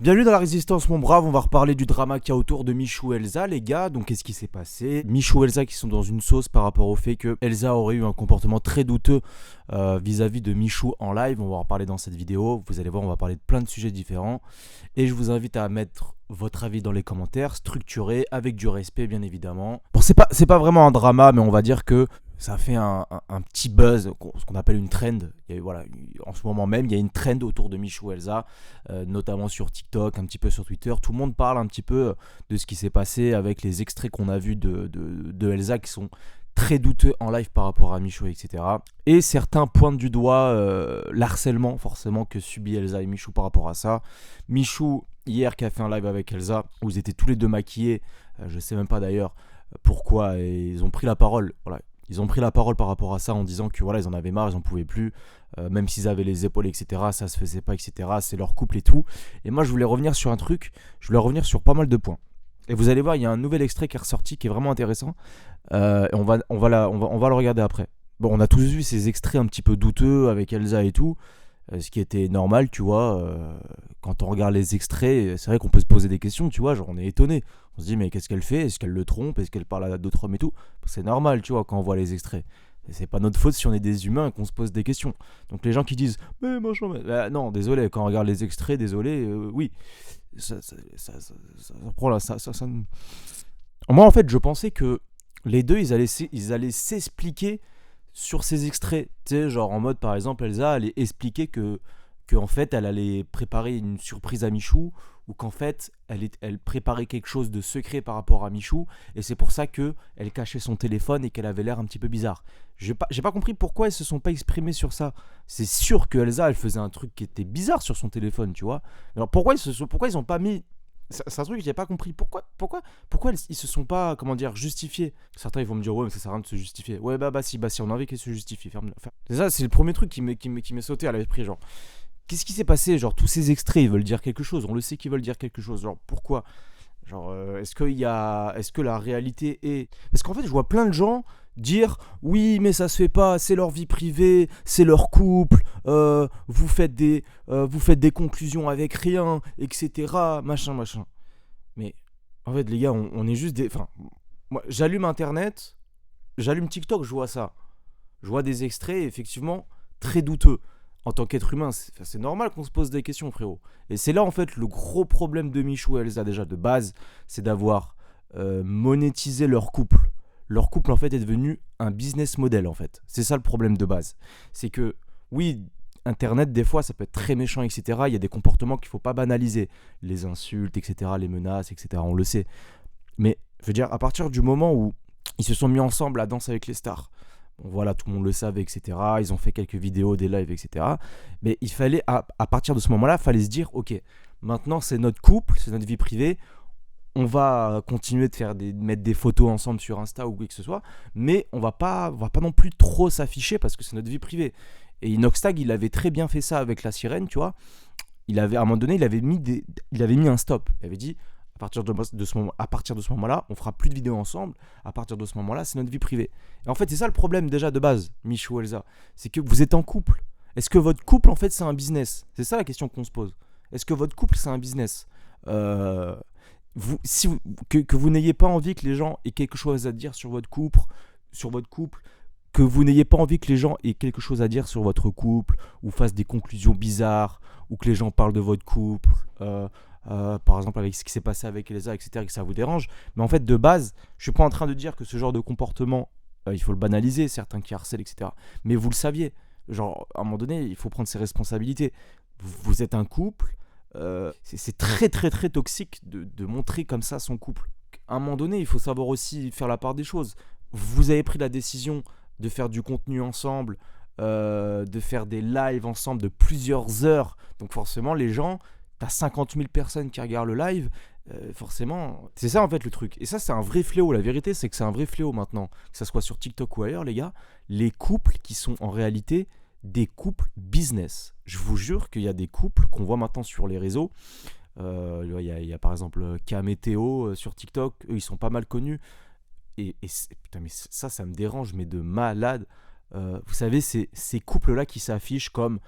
Bienvenue dans la Résistance, mon brave. On va reparler du drama qu'il y a autour de Michou et Elsa, les gars. Donc, qu'est-ce qui s'est passé? Michou et Elsa qui sont dans une sauce par rapport au fait que Elsa aurait eu un comportement très douteux vis-à-vis de Michou en live. On va en reparler dans cette vidéo. Vous allez voir, on va parler de plein de sujets différents. Et je vous invite à mettre votre avis dans les commentaires, structuré, avec du respect, bien évidemment. Bon, c'est pas vraiment un drama, mais on va dire que ça a fait un petit buzz, ce qu'on appelle une trend. Voilà, en ce moment même, il y a une trend autour de Michou et Elsa, notamment sur TikTok, un petit peu sur Twitter. Tout le monde parle un petit peu de ce qui s'est passé avec les extraits qu'on a vus de Elsa qui sont très douteux en live par rapport à Michou, etc. Et certains pointent du doigt l'harcèlement forcément que subit Elsa et Michou par rapport à ça. Michou, hier, qui a fait un live avec Elsa, où ils étaient tous les deux maquillés, je sais même pas d'ailleurs pourquoi, et ils ont pris la parole, voilà. Ils ont pris la parole par rapport à ça en disant que voilà, ils en avaient marre, ils en pouvaient plus, même s'ils avaient les épaules, etc. Ça se faisait pas, etc. C'est leur couple et tout. Et moi, je voulais revenir sur un truc, je voulais revenir sur pas mal de points. Et vous allez voir, il y a un nouvel extrait qui est ressorti qui est vraiment intéressant. Et on va le regarder après. Bon, on a tous vu ces extraits un petit peu douteux avec Elsa et tout, ce qui était normal, tu vois. Quand on regarde les extraits, c'est vrai qu'on peut se poser des questions, tu vois. Genre, on est étonné. On se dit, mais qu'est-ce qu'elle fait? Est-ce qu'elle le trompe? Est-ce qu'elle parle à d'autres hommes et tout? C'est normal, tu vois, quand on voit les extraits. C'est pas notre faute si on est des humains et qu'on se pose des questions. Donc les gens qui disent, mais machin, non, désolé, quand on regarde les extraits, désolé, oui. Ça prend là, Moi, en fait, je pensais que les deux, ils allaient s'expliquer sur ces extraits. Tu sais, genre en mode, par exemple, Elsa allait expliquer que en fait, elle allait préparer une surprise à Michou, ou qu'en fait, elle préparait quelque chose de secret par rapport à Michou, et c'est pour ça que elle cachait son téléphone et qu'elle avait l'air un petit peu bizarre. J'ai pas compris pourquoi elles se sont pas exprimées sur ça. C'est sûr que Elsa, elle faisait un truc qui était bizarre sur son téléphone, tu vois. Alors pourquoi ils ont pas mis... C'est un truc que j'ai pas compris. Pourquoi ils se sont pas, comment dire, justifiés? Certains ils vont me dire, ouais, mais ça sert à rien de se justifier. Ouais, bah si, on a envie qu'elle se justifie. C'est ça, c'est le premier truc qui m'est sauté à l'esprit, genre. Qu'est-ce qui s'est passé? Genre, tous ces extraits, ils veulent dire quelque chose. On le sait qu'ils veulent dire quelque chose. Genre, pourquoi? Genre, est-ce que la réalité est... Parce qu'en fait, je vois plein de gens dire oui, mais ça se fait pas, c'est leur vie privée, c'est leur couple, vous faites des conclusions avec rien, etc. Machin. Mais en fait, les gars, on est juste des... Enfin, moi, j'allume Internet, j'allume TikTok, je vois ça. Je vois des extraits, effectivement, très douteux. En tant qu'être humain, c'est normal qu'on se pose des questions, frérot. Et c'est là, en fait, le gros problème de Michou et Elsa, déjà, de base, c'est d'avoir monétisé leur couple. Leur couple, en fait, est devenu un business model, en fait. C'est ça le problème de base. C'est que, oui, Internet, des fois, ça peut être très méchant, etc. Il y a des comportements qu'il ne faut pas banaliser. Les insultes, etc., les menaces, etc., on le sait. Mais, je veux dire, à partir du moment où ils se sont mis ensemble à Danse avec les stars, bon, voilà, tout le monde le savait, etc. Ils ont fait quelques vidéos, des lives, etc. Mais il fallait, à partir de ce moment-là, il fallait se dire, ok, maintenant c'est notre couple, c'est notre vie privée, on va continuer de mettre des photos ensemble sur Insta ou quoi que ce soit, mais on va pas non plus trop s'afficher parce que c'est notre vie privée. Et Inoxtag, il avait très bien fait ça avec la sirène, tu vois. À un moment donné, il avait mis un stop. Il avait dit, à partir de ce moment-là, on fera plus de vidéos ensemble. À partir de ce moment-là, c'est notre vie privée. Et en fait, c'est ça le problème déjà de base, Michou Elsa. C'est que vous êtes en couple. Est-ce que votre couple, en fait, c'est un business? C'est ça la question qu'on se pose. Est-ce que votre couple, c'est un business? Que vous n'ayez pas envie que les gens aient quelque chose à dire sur votre couple, que vous n'ayez pas envie que les gens aient quelque chose à dire sur votre couple, ou fassent des conclusions bizarres, ou que les gens parlent de votre couple, par exemple avec ce qui s'est passé avec Elsa, etc., et que ça vous dérange. Mais en fait, de base, je suis pas en train de dire que ce genre de comportement, il faut le banaliser, certains qui harcèlent, etc. Mais vous le saviez. Genre, à un moment donné, il faut prendre ses responsabilités. Vous êtes un couple, c'est très très très toxique de montrer comme ça son couple. À un moment donné, il faut savoir aussi faire la part des choses. Vous avez pris la décision de faire du contenu ensemble, de faire des lives ensemble de plusieurs heures. Donc forcément, les gens... T'as 50 000 personnes qui regardent le live, forcément, c'est ça en fait le truc. Et ça, c'est un vrai fléau. La vérité, c'est que c'est un vrai fléau maintenant. Que ça soit sur TikTok ou ailleurs, les gars, les couples qui sont en réalité des couples business. Je vous jure qu'il y a des couples qu'on voit maintenant sur les réseaux. Il y a par exemple Cam et Théo sur TikTok. Eux, ils sont pas mal connus. Putain, mais ça me dérange, mais de malade. Vous savez, ces couples-là qui s'affichent comme...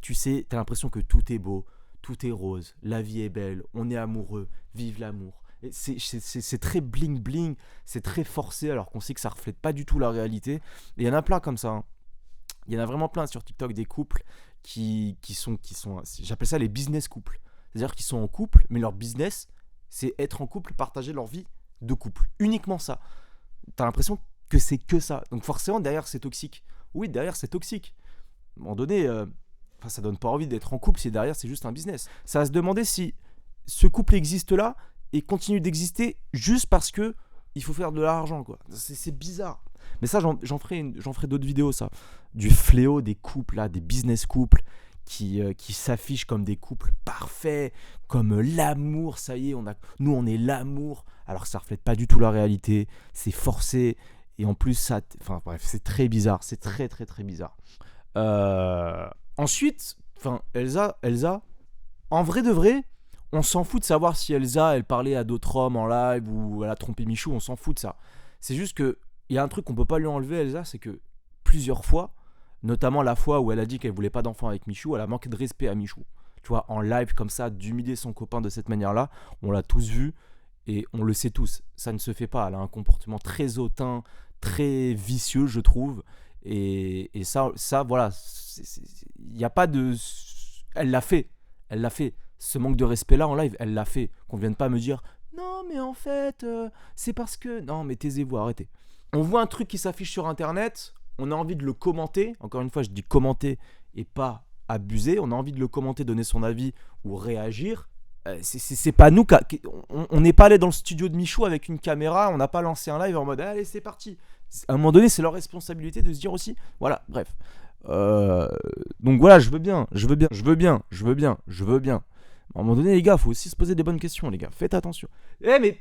tu sais, t'as l'impression que tout est beau, tout est rose, la vie est belle, on est amoureux, vive l'amour. Et c'est très bling bling, c'est très forcé alors qu'on sait que ça reflète pas du tout la réalité. Et il y en a plein comme ça, hein. Il y en a vraiment plein sur TikTok, des couples qui sont, j'appelle ça les business couples. C'est-à-dire qu'ils sont en couple, mais leur business, c'est être en couple, partager leur vie de couple. Uniquement ça. T'as l'impression que c'est que ça. Donc forcément, derrière, c'est toxique. Oui, derrière, c'est toxique. À un moment donné, ça donne pas envie d'être en couple si derrière, c'est juste un business. Ça va se demander si ce couple existe là et continue d'exister juste parce que il faut faire de l'argent, quoi. C'est bizarre. Mais ça, j'en ferai d'autres vidéos, ça. Du fléau des couples, là, des business couples qui s'affichent comme des couples parfaits, comme l'amour, ça y est, nous, on est l'amour, alors que ça reflète pas du tout la réalité, c'est forcé, et en plus, enfin bref, c'est très bizarre, c'est très, très, très bizarre. Ensuite, Elsa, en vrai de vrai, on s'en fout de savoir si Elsa, elle parlait à d'autres hommes en live ou elle a trompé Michou, on s'en fout de ça. C'est juste que il y a un truc qu'on peut pas lui enlever, Elsa, c'est que plusieurs fois, notamment la fois où elle a dit qu'elle voulait pas d'enfant avec Michou, elle a manqué de respect à Michou. Tu vois, en live comme ça, d'humilier son copain de cette manière-là, on l'a tous vu et on le sait tous. Ça ne se fait pas. Elle a un comportement très hautain, très vicieux, je trouve. Et ça voilà, il n'y a pas de... Elle l'a fait. Ce manque de respect-là en live, elle l'a fait. Qu'on ne vienne pas me dire « Non, mais en fait, c'est parce que... » Non, mais taisez-vous, arrêtez. On voit un truc qui s'affiche sur Internet, on a envie de le commenter. Encore une fois, je dis commenter et pas abuser. On a envie de le commenter, donner son avis ou réagir. C'est pas nous, on n'est pas allé dans le studio de Michou avec une caméra, on n'a pas lancé un live en mode allez, c'est parti. À un moment donné, c'est leur responsabilité de se dire aussi, voilà, bref. Donc voilà, je veux bien. À un moment donné, les gars, faut aussi se poser des bonnes questions, les gars. Faites attention. Mais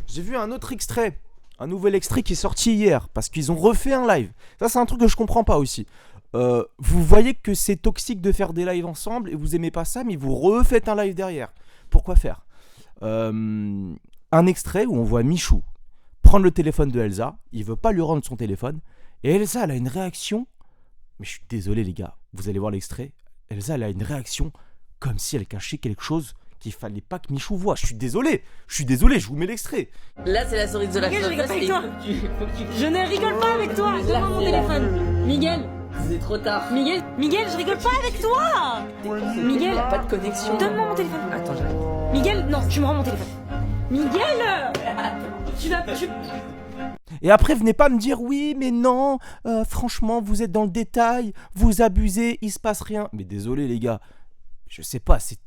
j'ai vu un autre extrait, un nouvel extrait qui est sorti hier, parce qu'ils ont refait un live. Ça, c'est un truc que je comprends pas aussi. Vous voyez que c'est toxique de faire des lives ensemble et vous aimez pas ça, mais vous refaites un live derrière. Pourquoi faire un extrait où on voit Michou prendre le téléphone de Elsa, il veut pas lui rendre son téléphone, et Elsa, elle a une réaction, mais je suis désolé les gars, vous allez voir l'extrait, Elsa, elle a une réaction comme si elle cachait quelque chose qu'il fallait pas que Michou voit. Je suis désolé, je vous mets l'extrait. Là, c'est la cerise de la Miguel, je rigole pas avec toi. Je ne rigole pas avec toi. Là, Donne-moi mon téléphone. Miguel, c'est trop tard. Miguel, je rigole pas avec toi. Miguel, y a pas de connexion. donne-moi mon téléphone. Attends, j'arrive. Miguel, non, tu me rends mon téléphone. Miguel, tu vas... Et après, venez pas me dire oui, mais non, franchement, vous êtes dans le détail, vous abusez, il se passe rien. Mais désolé les gars, je sais pas, c'est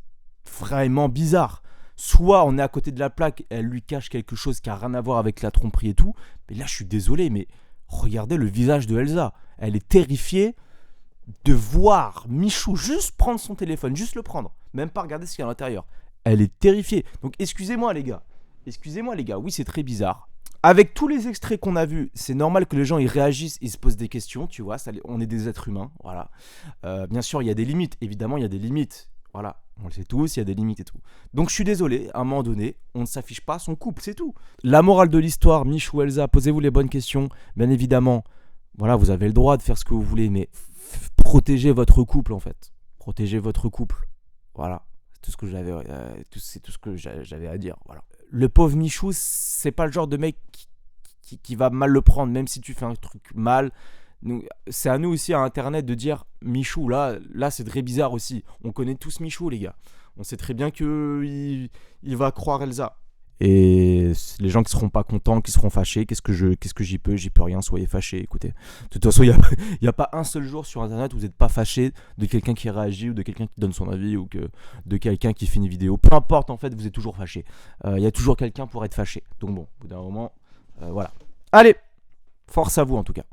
vraiment bizarre. Soit on est à côté de la plaque, elle lui cache quelque chose qui a rien à voir avec la tromperie et tout. Mais là, je suis désolé, mais regardez le visage de Elsa. Elle est terrifiée de voir Michou juste prendre son téléphone, juste le prendre, même pas regarder ce qu'il y a à l'intérieur. Elle est terrifiée. Donc excusez-moi les gars, oui c'est très bizarre. Avec tous les extraits qu'on a vus, c'est normal que les gens ils réagissent, ils se posent des questions, tu vois, on est des êtres humains, voilà. Bien sûr, il y a des limites, évidemment, il y a des limites, voilà, on le sait tous, il y a des limites et tout. Donc je suis désolé, à un moment donné, on ne s'affiche pas son couple, c'est tout. La morale de l'histoire, Michou, Elsa, posez-vous les bonnes questions, bien évidemment, voilà, vous avez le droit de faire ce que vous voulez, mais protégez votre couple en fait, protégez votre couple, voilà. C'est tout ce que j'avais à dire, voilà. Le pauvre Michou, c'est pas le genre de mec qui va mal le prendre, même si tu fais un truc mal. C'est à nous aussi à Internet de dire Michou, là c'est très bizarre aussi. On connaît tous Michou, les gars. On sait très bien qu'il va croire Elsa. Et les gens qui seront pas contents, qui seront fâchés, qu'est-ce que j'y peux rien, soyez fâchés, écoutez. De toute façon, il n'y a pas un seul jour sur Internet où vous n'êtes pas fâché de quelqu'un qui réagit ou de quelqu'un qui donne son avis ou de quelqu'un qui fait une vidéo. Peu importe, en fait, vous êtes toujours fâché. Il y a toujours quelqu'un pour être fâché. Donc bon, au bout d'un moment, voilà. Allez, force à vous en tout cas.